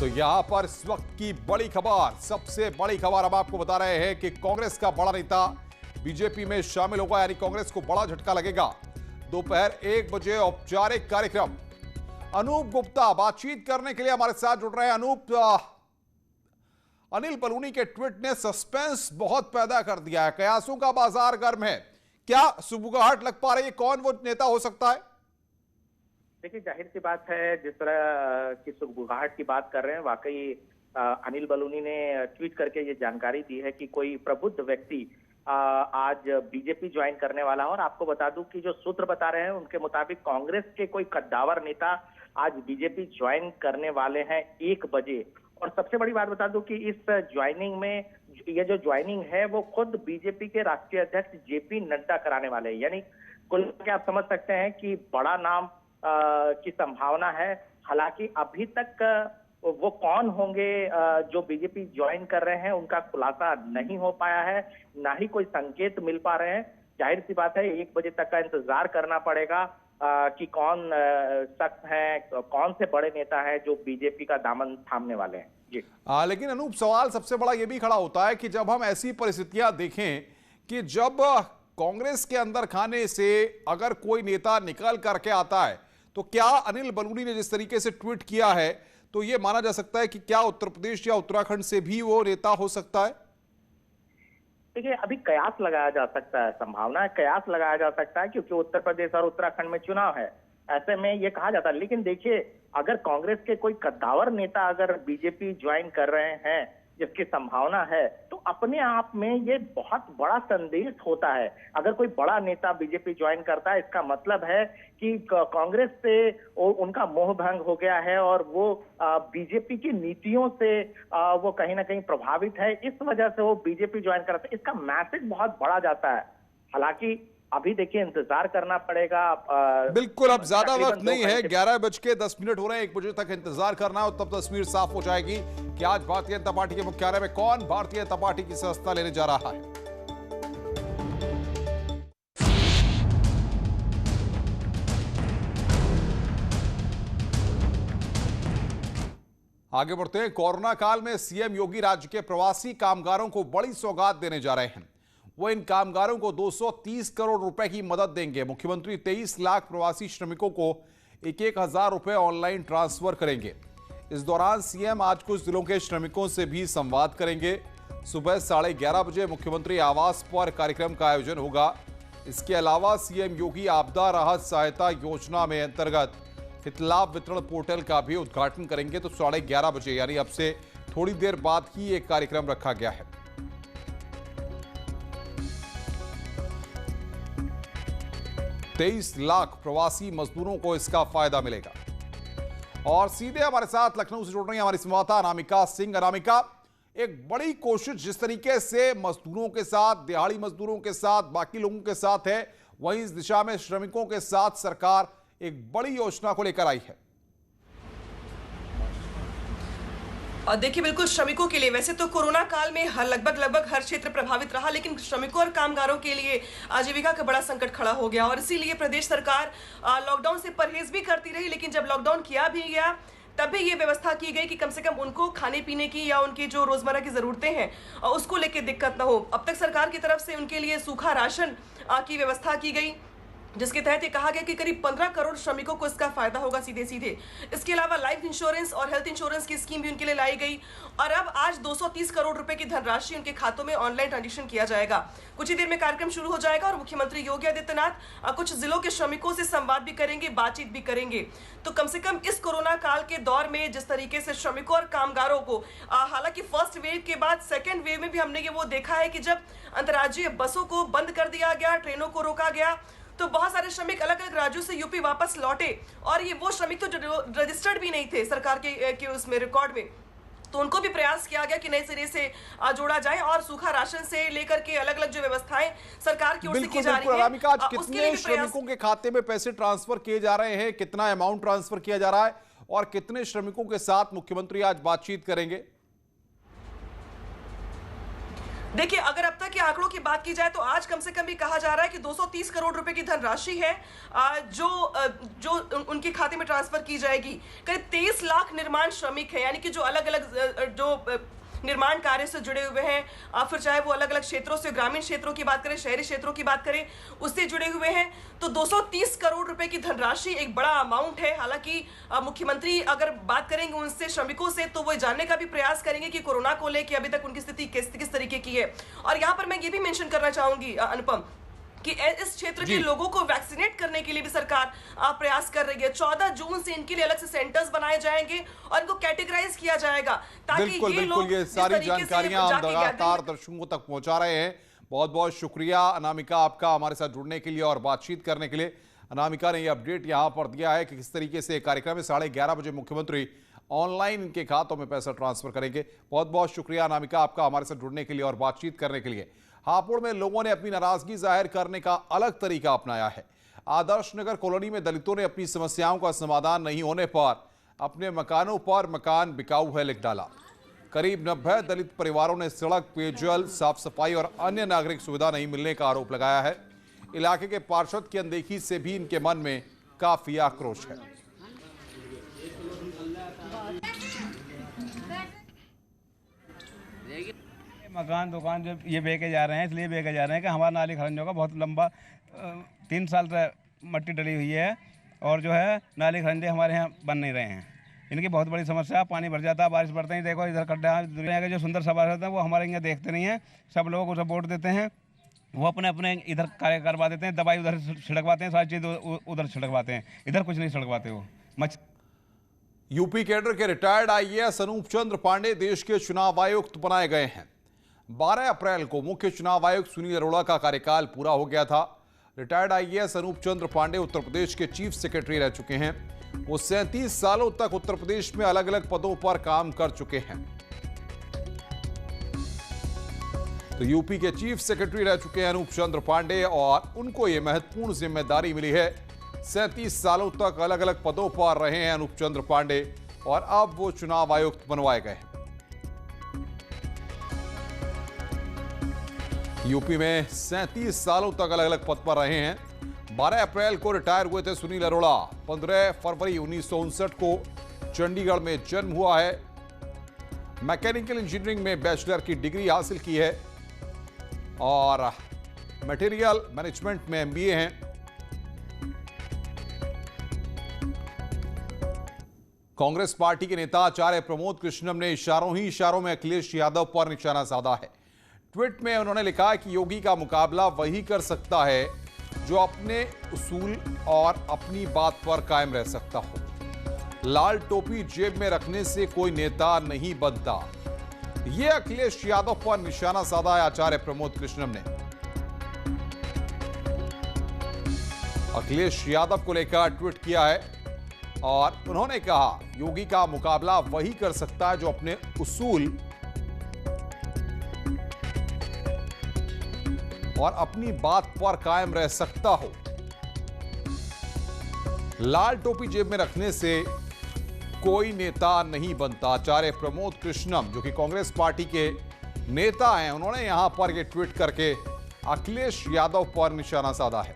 तो यहां पर इस वक्त की बड़ी खबर, सबसे बड़ी खबर हम आपको बता रहे हैं कि कांग्रेस का बड़ा नेता बीजेपी में शामिल होगा, यानी कांग्रेस को बड़ा झटका लगेगा। दोपहर 1 बजे औपचारिक कार्यक्रम। अनूप गुप्ता बातचीत करने के लिए हमारे साथ जुड़ रहे हैं। अनूप, अनिल बलूनी के ट्वीट ने सस्पेंस बहुत पैदा कर दिया है, कयासों का बाजार गर्म है। क्या सुबुगाहट लग पा रही है, कौन वो नेता हो सकता है? देखिए, जाहिर सी बात है, जिस तरह की सुगबुगाहट की बात कर रहे हैं, वाकई अनिल बलूनी ने ट्वीट करके ये जानकारी दी है कि कोई प्रबुद्ध व्यक्ति आज बीजेपी ज्वाइन करने वाला है। और आपको बता दूं कि जो सूत्र बता रहे हैं उनके मुताबिक कांग्रेस के कोई कद्दावर नेता आज बीजेपी ज्वाइन करने वाले हैं 1 बजे। और सबसे बड़ी बात बता दूं कि इस ज्वाइनिंग में, ये जो ज्वाइनिंग है वो खुद बीजेपी के राष्ट्रीय अध्यक्ष जेपी नड्डा कराने वाले हैं। यानी कुल मिलाकर आप समझ सकते हैं कि बड़ा नाम की संभावना है। हालांकि अभी तक वो कौन होंगे जो बीजेपी ज्वाइन कर रहे हैं, उनका खुलासा नहीं हो पाया है, ना ही कोई संकेत मिल पा रहे हैं। जाहिर सी बात है, 1 बजे तक का इंतजार करना पड़ेगा कि कौन शख्स है, कौन से बड़े नेता है जो बीजेपी का दामन थामने वाले हैं। जी लेकिन अनूप, सवाल सबसे बड़ा यह भी खड़ा होता है कि जब हम ऐसी परिस्थितियां देखें कि जब कांग्रेस के अंदर खाने से अगर कोई नेता निकल करके आता है, तो क्या अनिल बलूनी ने जिस तरीके से ट्वीट किया है तो यह माना जा सकता है कि क्या उत्तर प्रदेश या उत्तराखंड से भी वो नेता हो सकता है? देखिए, अभी कयास लगाया जा सकता है, संभावना है, कयास लगाया जा सकता है, क्योंकि उत्तर प्रदेश और उत्तराखंड में चुनाव है। ऐसे में ये कहा जाता है। लेकिन देखिए, अगर कांग्रेस के कोई कद्दावर नेता अगर बीजेपी ज्वाइन कर रहे हैं, जिसकी संभावना है, तो अपने आप में ये बहुत बड़ा संदेश होता है। अगर कोई बड़ा नेता बीजेपी ज्वाइन करता है, इसका मतलब है कि कांग्रेस से उनका मोह भंग हो गया है और वो बीजेपी की नीतियों से वो कहीं ना कहीं प्रभावित है। इस वजह से वो बीजेपी ज्वाइन करता है। इसका मैसेज बहुत बड़ा जाता है। हालांकि अभी देखिए, इंतजार करना पड़ेगा। बिल्कुल, अब ज्यादा वक्त नहीं है, 11:10 हो रहे हैं। 1 बजे तक इंतजार करना है और तब तस्वीर साफ हो जाएगी कि आज भारतीय जनता पार्टी के मुख्यालय में कौन भारतीय जनता पार्टी की सदस्यता लेने जा रहा है। आगे बढ़ते हैं। कोरोना काल में सीएम योगी राज्य के प्रवासी कामगारों को बड़ी सौगात देने जा रहे हैं। वो इन कामगारों को 230 करोड़ रुपए की मदद देंगे। मुख्यमंत्री 23 लाख प्रवासी श्रमिकों को 1-1 हजार रुपए ऑनलाइन ट्रांसफर करेंगे। इस दौरान सीएम आज कुछ जिलों के श्रमिकों से भी संवाद करेंगे। सुबह 11:30 बजे मुख्यमंत्री आवास पर कार्यक्रम का आयोजन होगा। इसके अलावा सीएम योगी आपदा राहत सहायता योजना में अंतर्गत हितलाभ वितरण पोर्टल का भी उद्घाटन करेंगे। तो 11:30 बजे, यानी अब से थोड़ी देर बाद ही एक कार्यक्रम रखा गया है। 23 लाख प्रवासी मजदूरों को इसका फायदा मिलेगा। और सीधे हमारे साथ लखनऊ से जुड़ रही है हमारी संवाददाता अनामिका सिंह। अनामिका, एक बड़ी कोशिश जिस तरीके से मजदूरों के साथ, दिहाड़ी मजदूरों के साथ, बाकी लोगों के साथ है, वहीं इस दिशा में श्रमिकों के साथ सरकार एक बड़ी योजना को लेकर आई है। और देखिए, बिल्कुल श्रमिकों के लिए, वैसे तो कोरोना काल में लगभग हर क्षेत्र प्रभावित रहा, लेकिन श्रमिकों और कामगारों के लिए आजीविका का बड़ा संकट खड़ा हो गया। और इसीलिए प्रदेश सरकार लॉकडाउन से परहेज भी करती रही, लेकिन जब लॉकडाउन किया भी गया तब भी ये व्यवस्था की गई कि कम से कम उनको खाने पीने की या उनकी जो रोजमर्रा की जरूरतें हैं उसको लेकर दिक्कत ना हो। अब तक सरकार की तरफ से उनके लिए सूखा राशन की व्यवस्था की गई, जिसके तहत ये कहा गया कि करीब 15 करोड़ श्रमिकों को इसका फायदा होगा सीधे। इसके अलावा लाइफ इंश्योरेंस और हेल्थ इंश्योरेंस की स्कीम भी उनके लिए लाई गई। और अब आज 230 करोड़ रुपए की धनराशि उनके खातों में ऑनलाइन ट्रांजेक्शन किया जाएगा। कुछ ही देर में कार्यक्रम शुरू हो जाएगा और मुख्यमंत्री योगी आदित्यनाथ कुछ जिलों के श्रमिकों से संवाद भी करेंगे, बातचीत भी करेंगे। तो कम से कम इस कोरोना काल के दौर में जिस तरीके से श्रमिकों और कामगारों को, हालांकि फर्स्ट वेव के बाद सेकेंड वेव में भी हमने वो देखा है कि जब अंतर्राज्यीय बसों को बंद कर दिया गया, ट्रेनों को रोका गया, तो बहुत सारे श्रमिक अलग अलग राज्यों से यूपी वापस लौटे। और ये वो श्रमिक तो जो रजिस्टर्ड भी नहीं थे सरकार के उसमें रिकॉर्ड में, तो उनको भी प्रयास किया गया कि नए सिरे से जोड़ा जाए। और सूखा राशन से लेकर के अलग अलग जो व्यवस्थाएं सरकार की ओर से की जा रही है, आज कितने श्रमिकों के खाते में पैसे ट्रांसफर किए जा रहे हैं, कितना अमाउंट ट्रांसफर किया जा रहा है और कितने श्रमिकों के साथ मुख्यमंत्री आज बातचीत करेंगे? देखिए, अगर अब तक के आंकड़ों की बात की जाए तो आज कम से कम भी कहा जा रहा है कि 230 करोड़ रुपए की धनराशि है जो उनके खाते में ट्रांसफर की जाएगी। करीब 23 लाख निर्माण श्रमिक है, यानी कि जो अलग अलग जो निर्माण कार्य से जुड़े हुए हैं, फिर चाहे वो अलग अलग क्षेत्रों से, ग्रामीण क्षेत्रों की बात करें, शहरी क्षेत्रों की बात करें, उससे जुड़े हुए हैं। तो 230 करोड़ रुपए की धनराशि एक बड़ा अमाउंट है। हालांकि मुख्यमंत्री अगर बात करेंगे उनसे, श्रमिकों से, तो वो जानने का भी प्रयास करेंगे कि कोरोना को लेकर अभी तक उनकी स्थिति किस तरीके की है। और यहाँ पर मैं ये भी मेंशन करना चाहूंगी अनुपम कि इस क्षेत्र के लोगों को वैक्सीनेट करने के लिए भी सरकार प्रयास कर रही है। 14 जून से इनके लिए अलग से सेंटर्स बनाए जाएंगे और इनको कैटेगराइज किया जाएगा ताकि बिल्कुल ये सारी जानकारियां हम लगातार दर्शकों तक पहुंचा रहे हैं। बहुत बहुत शुक्रिया अनामिका आपका हमारे साथ जुड़ने के लिए और बातचीत करने के लिए। अनामिका ने ये अपडेट यहां पर दिया है कि किस तरीके से कार्यक्रम में 11:30 बजे मुख्यमंत्री ऑनलाइन इनके खातों में पैसा ट्रांसफर करेंगे। बहुत बहुत शुक्रिया अनामिका आपका हमारे साथ जुड़ने के लिए और बातचीत करने के लिए। हापुड़ में लोगों ने अपनी नाराजगी जाहिर करने का अलग तरीका अपनाया है। आदर्श नगर कॉलोनी में दलितों ने अपनी समस्याओं का समाधान नहीं होने पर अपने मकानों पर मकान बिकाऊ है लिख डाला। करीब 90 दलित परिवारों ने सड़क, पेयजल, साफ सफाई और अन्य नागरिक सुविधा नहीं मिलने का आरोप लगाया है। इलाके के पार्षद की अनदेखी से भी इनके मन में काफी आक्रोश है। मकान दुकान जो ये बेचे जा रहे हैं, इसलिए बेचे जा रहे हैं कि हमारा नाली खरंजों का बहुत लंबा 3 साल से मट्टी डली हुई है और जो है नाली खरंजे हमारे यहाँ बन नहीं रहे हैं। इनकी बहुत बड़ी समस्या, पानी भर जाता है, बारिश पड़ते ही देखो इधर खड्डा। दुनिया के जो सुंदर सभासद हैं वो हमारे यहाँ देखते नहीं हैं। सब लोग उसे वोट देते हैं, वो अपने अपने इधर कार्य करवा देते हैं, दवाई उधर छिड़कवाते हैं, सारी चीज़ उधर छिड़कवाते हैं, इधर कुछ नहीं छिड़कवाते। वो यूपी कैडर के रिटायर्ड आईएएस अनूप चंद्र पांडे देश के चुनाव आयुक्त बनाए गए हैं। 12 अप्रैल को मुख्य चुनाव आयुक्त सुनील अरोड़ा का कार्यकाल पूरा हो गया था। रिटायर्ड आईएएस अनूप चंद्र पांडे उत्तर प्रदेश के चीफ सेक्रेटरी रह चुके हैं। वो 37 सालों तक उत्तर प्रदेश में अलग अलग पदों पर काम कर चुके हैं। तो यूपी के चीफ सेक्रेटरी रह चुके हैं अनूप चंद्र पांडे और उनको यह महत्वपूर्ण जिम्मेदारी मिली है। 37 सालों तक अलग अलग पदों पर रहे हैं अनूप चंद्र पांडे और अब वो चुनाव आयुक्त बनवाए गए हैं। यूपी में 37 सालों तक अलग अलग पद पर रहे हैं। 12 अप्रैल को रिटायर हुए थे सुनील अरोड़ा। 15 फरवरी 1959 को चंडीगढ़ में जन्म हुआ है। मैकेनिकल इंजीनियरिंग में बैचलर की डिग्री हासिल की है और मटेरियल मैनेजमेंट में एमबीए हैं। कांग्रेस पार्टी के नेता आचार्य प्रमोद कृष्णम ने इशारों ही इशारों में अखिलेश यादव पर निशाना साधा है। ट्वीट में उन्होंने लिखा कि योगी का मुकाबला वही कर सकता है जो अपने उसूल और अपनी बात पर कायम रह सकता हो। लाल टोपी जेब में रखने से कोई नेता नहीं बनता। यह अखिलेश यादव पर निशाना साधा है आचार्य प्रमोद कृष्णम ने। अखिलेश यादव को लेकर ट्वीट किया है और उन्होंने कहा योगी का मुकाबला वही कर सकता है जो अपने उसूल और अपनी बात पर कायम रह सकता हो। लाल टोपी जेब में रखने से कोई नेता नहीं बनता। आचार्य प्रमोद कृष्णम जो कि कांग्रेस पार्टी के नेता हैं, उन्होंने यहां पर यह ट्वीट करके अखिलेश यादव पर निशाना साधा है।